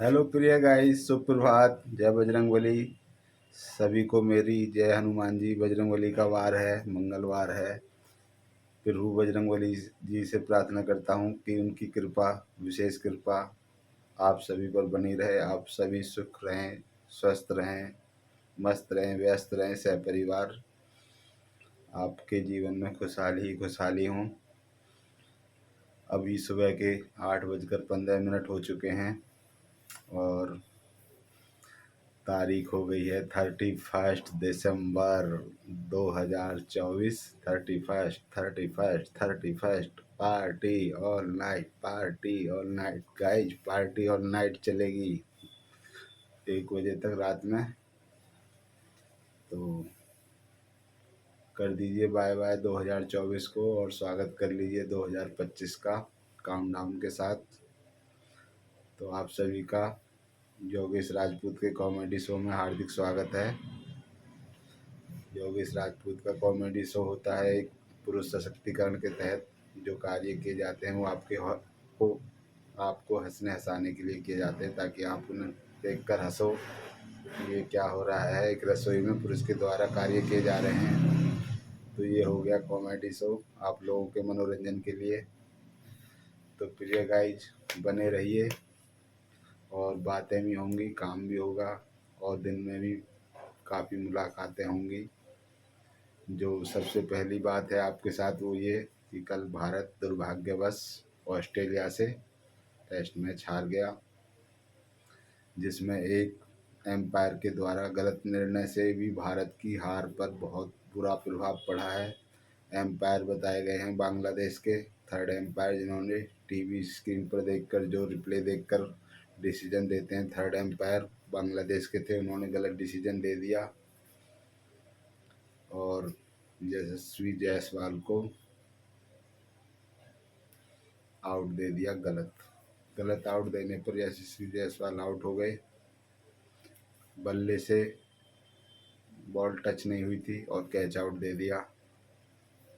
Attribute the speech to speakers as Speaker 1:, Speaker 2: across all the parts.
Speaker 1: Hello प्रिय guys, सुप्रभात। जय बजरंगबली। सभी को मेरी जय। हनुमान जी, बजरंगबली का वार है, मंगलवार है। प्रभु बजरंगबली जी से प्रार्थना करता हूँ कि उनकी कृपा, विशेष कृपा आप सभी पर बनी रहे। आप सभी सुख रहें, स्वस्थ रहें, मस्त रहें, व्यस्त रहें, सहपरिवार। आपके जीवन में खुशहाली ही खुशहाली हों। अभी सुबह के 8:15 हो चुके हैं और तारीख हो गई है 31 दिसंबर 2024। 31 party all night, party all night guys, party all night चलेगी 1 बजे तक रात में। तो कर दीजिए बाय बाय 2024 को और स्वागत कर लीजिए 2025 का काउंटडाउन के साथ। तो आप सभी का योगेश राजपूत के कॉमेडी शो में हार्दिक स्वागत है। योगेश राजपूत का कॉमेडी शो होता है एक पुरुष सशक्तिकरण के तहत। जो कार्य किए जाते हैं वो आपको हंसने हंसाने के लिए किए जाते हैं, ताकि आप उन्हें देखकर हंसो। ये क्या हो रहा है, एक रसोई में पुरुष के द्वारा कार्य किए जा रहे हैं। तो ये हो गया कॉमेडी शो आप लोगों के मनोरंजन के लिए। तो प्रिय गाइज, बने रहिए और बातें भी होंगी, काम भी होगा और दिन में भी काफ़ी मुलाकातें होंगी। जो सबसे पहली बात है आपके साथ वो ये कि कल भारत दुर्भाग्यवश ऑस्ट्रेलिया से टेस्ट मैच हार गया, जिसमें एक एम्पायर के द्वारा गलत निर्णय से भी भारत की हार पर बहुत बुरा प्रभाव पड़ा है। एम्पायर बताए गए हैं बांग्लादेश के थर्ड एम्पायर, जिन्होंने टीवी स्क्रीन पर देखकर, जो रिप्ले देखकर डिसीजन देते हैं, थर्ड एम्पायर बांग्लादेश के थे। उन्होंने गलत डिसीजन दे दिया और यशस्वी जायसवाल को आउट दे दिया। गलत आउट देने पर यशस्वी जायसवाल आउट हो गए। बल्ले से बॉल टच नहीं हुई थी और कैच आउट दे दिया।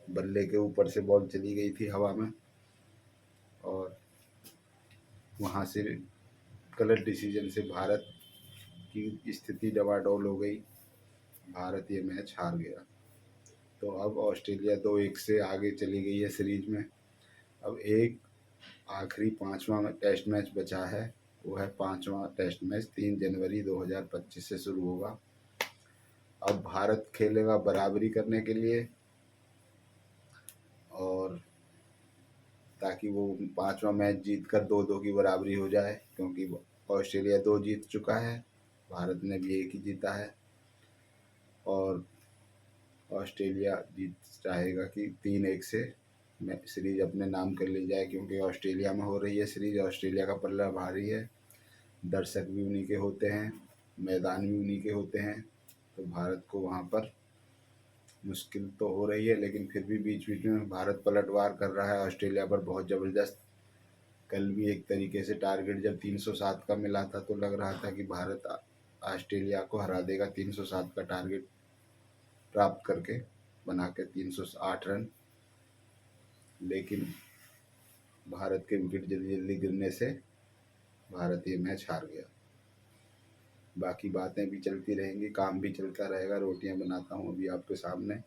Speaker 1: बल्ले के ऊपर से बॉल चली गई थी हवा में और वहाँ से गलत डिसीजन से भारत की स्थिति डवाडोल हो गई। भारत ये मैच हार गया। तो अब ऑस्ट्रेलिया 2-1 से आगे चली गई है सीरीज में। अब एक आखिरी 5वां टेस्ट मैच बचा है, वो है 5वां टेस्ट मैच 3 जनवरी 2025 से शुरू होगा। अब भारत खेलेगा बराबरी करने के लिए, और ताकि वो 5वां मैच जीतकर 2-2 की बराबरी हो जाए, क्योंकि ऑस्ट्रेलिया 2 जीत चुका है, भारत ने भी 1 ही जीता है। और ऑस्ट्रेलिया जीत चाहेगा कि 3-1 से सीरीज अपने नाम कर ली जाए, क्योंकि ऑस्ट्रेलिया में हो रही है सीरीज। ऑस्ट्रेलिया का पल्ला भारी है, दर्शक भी उन्हीं के होते हैं, मैदान भी उन्हीं के होते हैं। तो भारत को वहाँ पर मुश्किल तो हो रही है, लेकिन फिर भी बीच बीच में भारत पलटवार कर रहा है ऑस्ट्रेलिया पर बहुत ज़बरदस्त। कल भी एक तरीके से टारगेट जब 307 का मिला था तो लग रहा था कि भारत ऑस्ट्रेलिया को हरा देगा 307 का टारगेट प्राप्त करके, बना के 308 रन। लेकिन भारत के विकेट जल्दी जल्दी गिरने से भारत ये मैच हार गया। बाकी बातें भी चलती रहेंगी, काम भी चलता रहेगा। रोटियां बनाता हूँ अभी आपके सामने।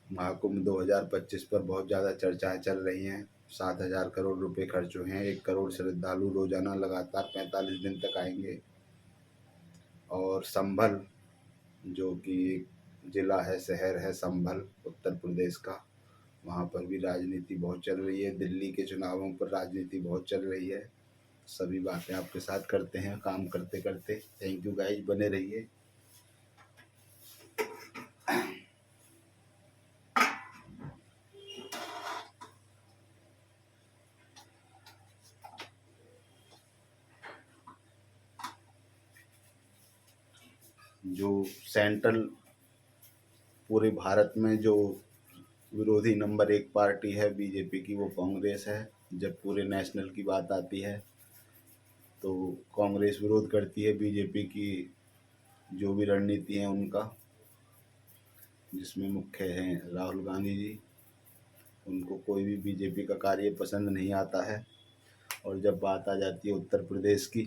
Speaker 1: महाकुंभ 2025 पर बहुत ज़्यादा चर्चाएं चल रही हैं। 7,000 करोड़ रुपए खर्च हुए हैं। 1 करोड़ श्रद्धालु रोजाना लगातार 45 दिन तक आएंगे। और संभल, जो कि एक जिला है, शहर है संभल उत्तर प्रदेश का, वहाँ पर भी राजनीति बहुत चल रही है। दिल्ली के चुनावों पर राजनीति बहुत चल रही है। सभी बातें आपके साथ करते हैं काम करते करते। थैंक यू गाइज, बने रहिए। जो सेंट्रल पूरे भारत में जो विरोधी नंबर 1 पार्टी है बीजेपी की, वो कांग्रेस है। जब पूरे नेशनल की बात आती है तो कांग्रेस विरोध करती है बीजेपी की जो भी रणनीति है उनका, जिसमें मुख्य हैं राहुल गांधी जी। उनको कोई भी बीजेपी का कार्य पसंद नहीं आता है और जब बात आ जाती है उत्तर प्रदेश की,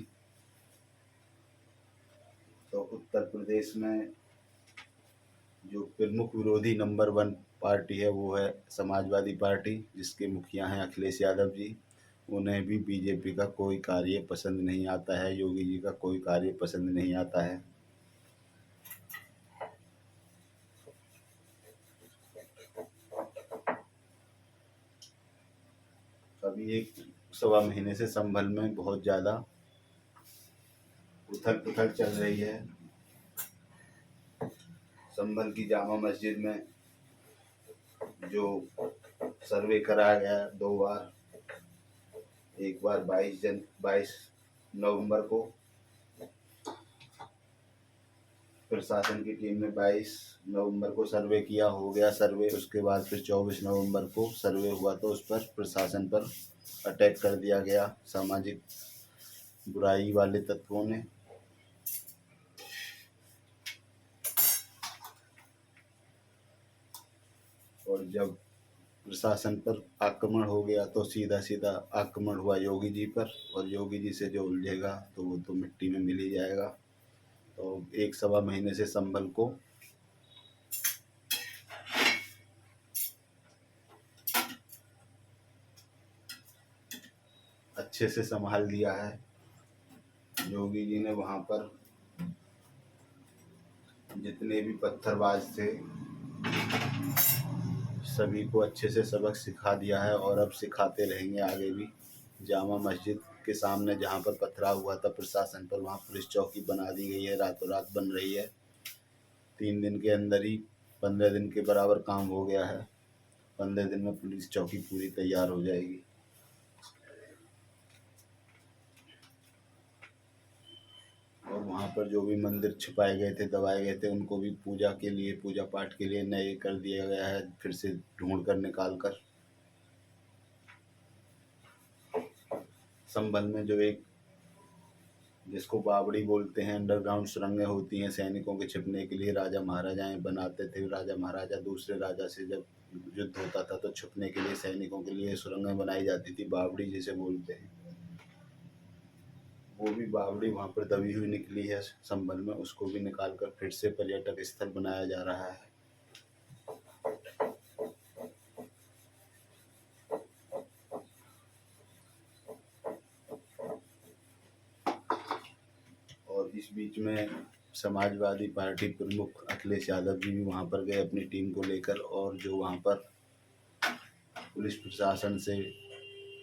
Speaker 1: तो उत्तर प्रदेश में जो प्रमुख विरोधी नंबर 1 पार्टी है वो है समाजवादी पार्टी, जिसके मुखिया हैं अखिलेश यादव जी। उन्हें भी बीजेपी का कोई कार्य पसंद नहीं आता है, योगी जी का कोई कार्य पसंद नहीं आता है। अभी एक सवा महीने से संभल में बहुत ज़्यादा उथल पुथल चल रही है। संभल की जामा मस्जिद में जो सर्वे कराया गया 2 बार, एक बार 22 नवंबर को प्रशासन की टीम ने 22 नवंबर को सर्वे किया, हो गया सर्वे। उसके बाद फिर 24 नवंबर को सर्वे हुआ तो उस पर प्रशासन पर अटैक कर दिया गया सामाजिक बुराई वाले तत्वों ने। और जब प्रशासन पर आक्रमण हो गया तो सीधा सीधा आक्रमण हुआ योगी जी पर, और योगी जी से जो उलझेगा तो वो तो मिट्टी में मिल ही जाएगा। तो एक सवा महीने से संभल को अच्छे से संभाल दिया है योगी जी ने। वहाँ पर जितने भी पत्थरबाज थे सभी को अच्छे से सबक सिखा दिया है, और अब सिखाते रहेंगे आगे भी। जामा मस्जिद के सामने जहाँ पर पथराव हुआ था प्रशासन पर, वहाँ पुलिस चौकी बना दी गई है, रातों रात बन रही है। 3 दिन के अंदर ही 15 दिन के बराबर काम हो गया है। 15 दिन में पुलिस चौकी पूरी तैयार हो जाएगी। और वहाँ पर जो भी मंदिर छिपाए गए थे, दबाए गए थे, उनको भी पूजा के लिए, पूजा पाठ के लिए नए कर दिया गया है, फिर से ढूंढ कर निकाल कर। संभल में जो एक जिसको बावड़ी बोलते हैं, अंडरग्राउंड सुरंगें होती हैं सैनिकों के छिपने के लिए, राजा महाराजाएं बनाते थे। राजा महाराजा दूसरे राजा से जब युद्ध होता था तो छुपने के लिए सैनिकों के लिए सुरंगें बनाई जाती थी, बावड़ी जिसे बोलते हैं। वो भी बावड़ी वहाँ पर दबी हुई निकली है संभल में, उसको भी निकाल कर फिर से पर्यटक स्थल बनाया जा रहा है। और इस बीच में समाजवादी पार्टी प्रमुख अखिलेश यादव जी भी वहाँ पर गए अपनी टीम को लेकर, और जो वहाँ पर पुलिस प्रशासन से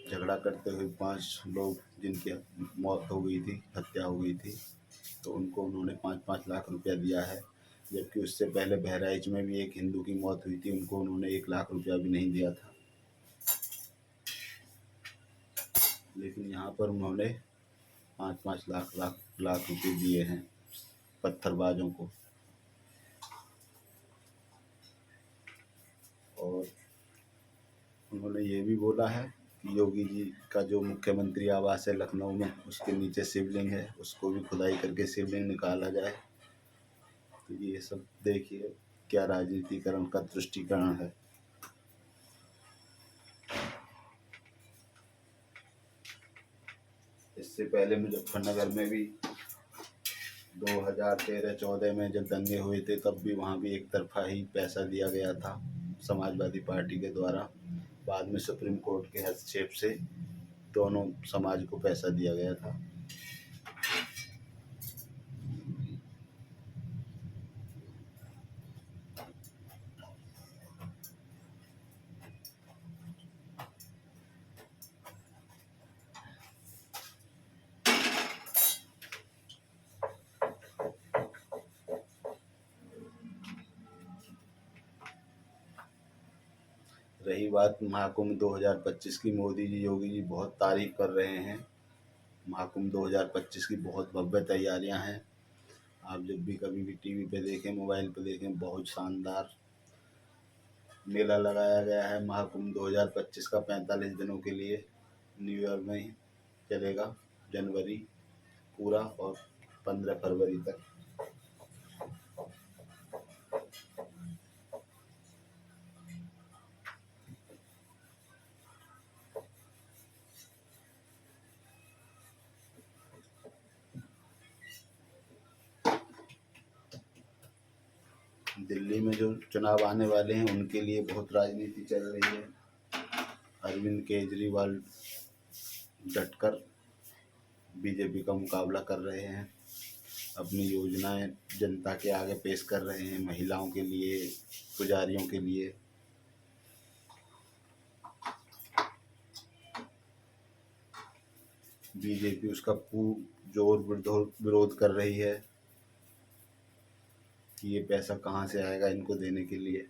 Speaker 1: झगड़ा करते हुए 5 लोग जिनकी मौत हो गई थी, हत्या हो गई थी, तो उनको उन्होंने 5-5 लाख रुपया दिया है। जबकि उससे पहले बहराइच में भी एक हिंदू की मौत हुई थी, उनको उन्होंने 1 लाख रुपया भी नहीं दिया था। लेकिन यहाँ पर उन्होंने 5-5 लाख रुपये दिए हैं पत्थरबाजों को। और उन्होंने ये भी बोला है कि योगी जी का जो मुख्यमंत्री आवास है लखनऊ में, उसके नीचे शिवलिंग है, उसको भी खुदाई करके शिवलिंग निकाला जाए। तो ये सब देखिए क्या राजनीतिकरण का तुष्टीकरण है। इससे पहले मुजफ्फरनगर में भी 2013-14 में जब दंगे हुए थे, तब भी वहाँ भी एक तरफा ही पैसा दिया गया था समाजवादी पार्टी के द्वारा। बाद में सुप्रीम कोर्ट के हस्तक्षेप से दोनों समाज को पैसा दिया गया था। रही बात महाकुंभ 2025 की, मोदी जी योगी जी बहुत तारीफ कर रहे हैं। महाकुंभ 2025 की बहुत भव्य तैयारियां हैं। आप जब भी कभी भी टीवी पे देखें, मोबाइल पे देखें, बहुत शानदार मेला लगाया गया है। महाकुंभ 2025 का 45 दिनों के लिए न्यूयॉर्क में ही चलेगा, जनवरी पूरा और 15 फरवरी तक। में जो चुनाव आने वाले हैं उनके लिए बहुत राजनीति चल रही है। अरविंद केजरीवाल डटकर बीजेपी का मुकाबला कर रहे हैं, अपनी योजनाएं जनता के आगे पेश कर रहे हैं, महिलाओं के लिए, पुजारियों के लिए। बीजेपी उसका जोर विरोध कर रही है कि ये पैसा कहाँ से आएगा इनको देने के लिए।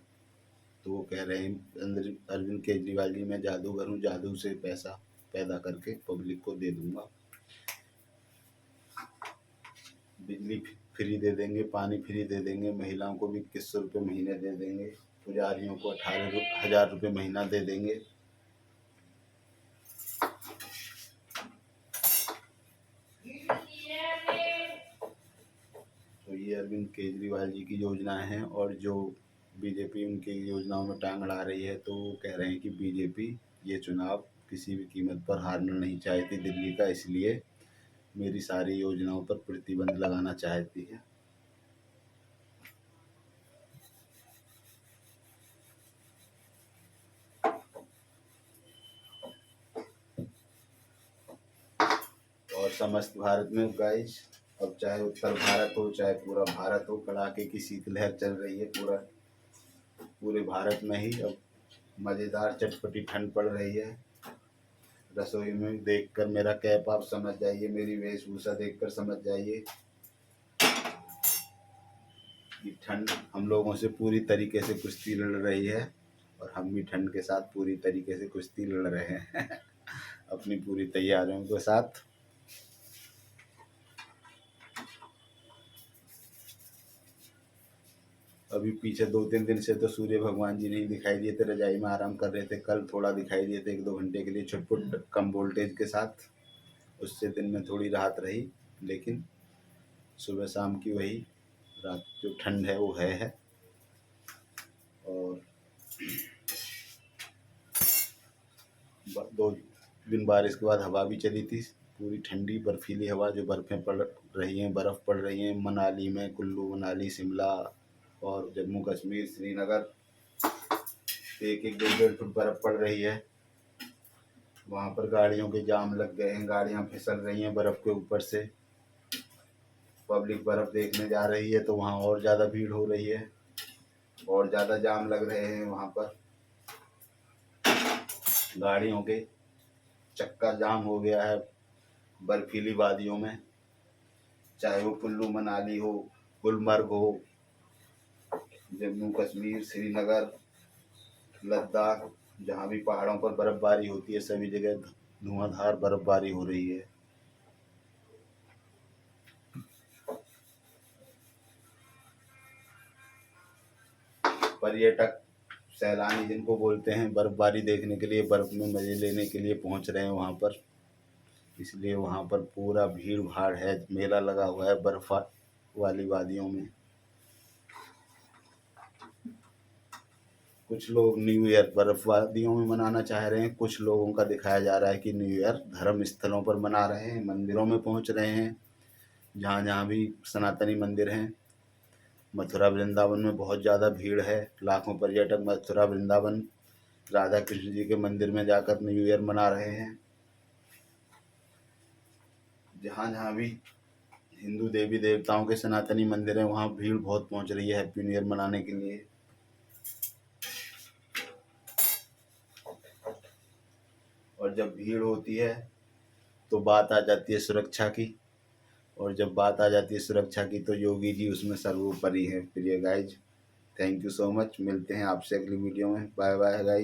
Speaker 1: तो वो कह रहे हैं अरविंद केजरीवाल जी, मैं जादूगर हूँ, जादू से पैसा पैदा करके पब्लिक को दे दूंगा। बिजली फ्री दे देंगे, पानी फ्री दे देंगे, महिलाओं को भी 2100 रुपये महीने दे देंगे, पुजारियों को 18,000 रुपये महीना दे देंगे। तो ये अरविंद केजरीवाल जी की योजनाएं हैं, और जो बीजेपी उनकी योजनाओं में टांग अड़ा रही है। तो वो कह रहे हैं कि बीजेपी ये चुनाव किसी भी कीमत पर हारना नहीं चाहती दिल्ली का, इसलिए मेरी सारी योजनाओं पर प्रतिबंध लगाना चाहती है। और समस्त भारत में गाइस, अब चाहे उत्तर भारत हो चाहे पूरा भारत हो, कड़ाके की शीतलहर चल रही है। पूरे भारत में ही अब मज़ेदार चटपटी ठंड पड़ रही है। रसोई में देखकर मेरा कैप आप समझ जाइए, मेरी वेशभूषा देखकर समझ जाइए कि ठंड हम लोगों से पूरी तरीके से कुश्ती लड़ रही है, और हम भी ठंड के साथ पूरी तरीके से कुश्ती लड़ रहे हैं अपनी पूरी तैयारियों के साथ। अभी पीछे 2-3 दिन से तो सूर्य भगवान जी नहीं दिखाई दिए थे, रजाई में आराम कर रहे थे। कल थोड़ा दिखाई दिए थे 1-2 घंटे के लिए, छुटपुट कम वोल्टेज के साथ। उससे दिन में थोड़ी राहत रही, लेकिन सुबह शाम की वही रात जो ठंड है वो है। और 2 दिन बारिश के बाद हवा भी चली थी, पूरी ठंडी बर्फीली हवा, जो बर्फ़ें पड़ रही हैं, बर्फ़ पड़ रही है मनाली में, कुल्लू मनाली, शिमला और जम्मू कश्मीर, श्रीनगर। 1-1, 1.5 फुट बर्फ़ पड़ रही है। वहाँ पर गाड़ियों के जाम लग गए हैं, गाड़ियाँ फिसल रही हैं बर्फ़ के ऊपर से। पब्लिक बर्फ़ देखने जा रही है तो वहाँ और ज़्यादा भीड़ हो रही है, और ज़्यादा जाम लग रहे हैं वहाँ पर। गाड़ियों के चक्का जाम हो गया है बर्फीली वादियों में, चाहे वो कुल्लू मनाली हो, गुलमर्ग हो, जम्मू कश्मीर, श्रीनगर, लद्दाख, जहाँ भी पहाड़ों पर बर्फबारी होती है सभी जगह धुआंधार बर्फबारी हो रही है। पर्यटक, सैलानी जिनको बोलते हैं, बर्फबारी देखने के लिए, बर्फ में मज़े लेने के लिए पहुंच रहे हैं वहाँ पर। इसलिए वहाँ पर पूरा भीड़ भाड़ है, मेला लगा हुआ है बर्फ वाली वादियों में। कुछ लोग न्यू ईयर बर्फ वादियों में मनाना चाह रहे हैं, कुछ लोगों का दिखाया जा रहा है कि न्यू ईयर धर्म स्थलों पर मना रहे हैं, मंदिरों में पहुँच रहे हैं, जहाँ जहाँ भी सनातनी मंदिर हैं। मथुरा वृंदावन में बहुत ज़्यादा भीड़ है, लाखों पर्यटक मथुरा वृंदावन राधा कृष्ण जी के मंदिर में जाकर न्यू ईयर मना रहे हैं। जहाँ जहाँ भी हिंदू देवी देवताओं के सनातनी मंदिर हैं वहाँ भीड़ बहुत पहुँच रही है हैप्पी न्यू ईयर मनाने के लिए। और जब भीड़ होती है तो बात आ जाती है सुरक्षा की, और जब बात आ जाती है सुरक्षा की तो योगी जी उसमें सर्वोपरि है। प्रिय guys, thank you so much. मिलते हैं आपसे अगली वीडियो में। Bye bye guys.